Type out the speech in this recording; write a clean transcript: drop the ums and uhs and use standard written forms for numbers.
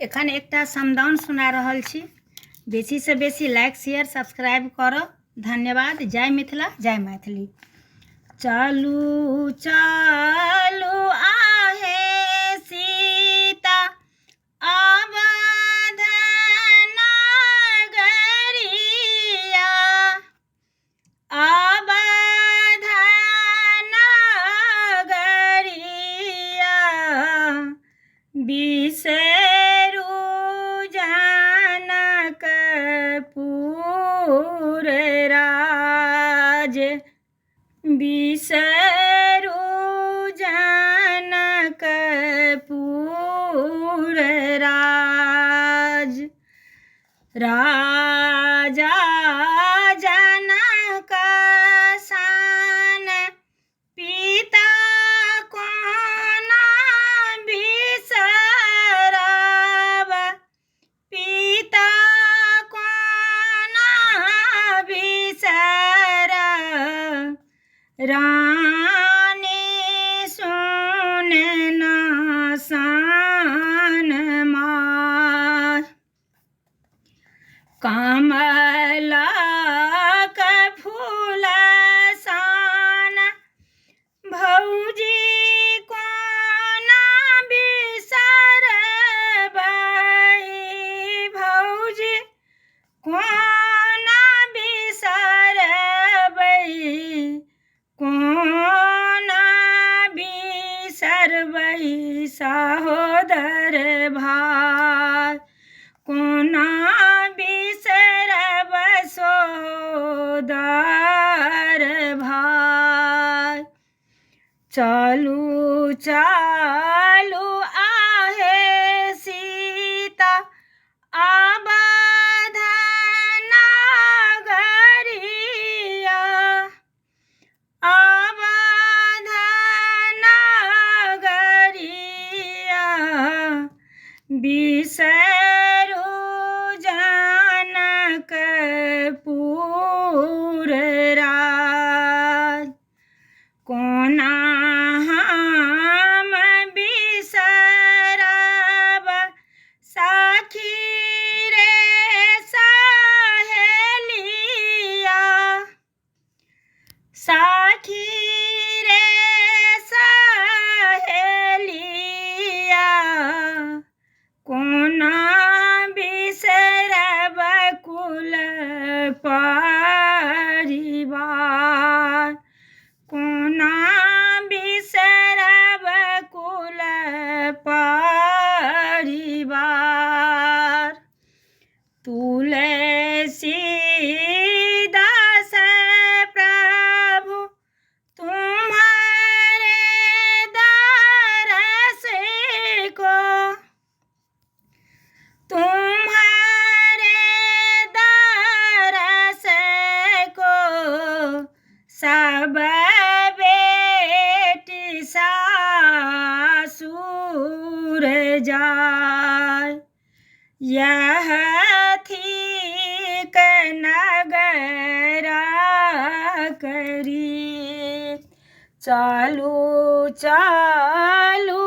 एखन एकटा समदाउन सुना रहल छी। बेसी से बेसी लाइक शेयर सब्सक्राइब करब। धन्यवाद। जय मिथिला, जय मैथिली। चलू चलू आहे सीता अवध नगरिया, अवध नगरिया बिसरू जनकपुर राज, बिसरू जनकपुर राज। राजा जनक सन पिता कोना बिसरब, पिता कोना बिसरब। रानी सुने न सन मार, कमलक फूल सन भौजी कोना बिसरबै, भौजी कोना बिसरबै, कोना बिसरबै। सहोदर भाई कोना बिसरब, सहोदर भाई। चलू चलू आहे सीता अवध नगरिया, अवध नगरिया बिसरू जनकपुर राज। कोना हम बिसरब सखी रे सहेलिया, सखी रे सहेलिया। कोना बिसरब कुल परिवार, कोना बिसरब कुल परिवार। तुलसीदास प्रभु तुम्हारे दरस को, तुम्हारे दरस को सब बेटी सासुर जाय। यह ठीक नगरा करी, चलू चलू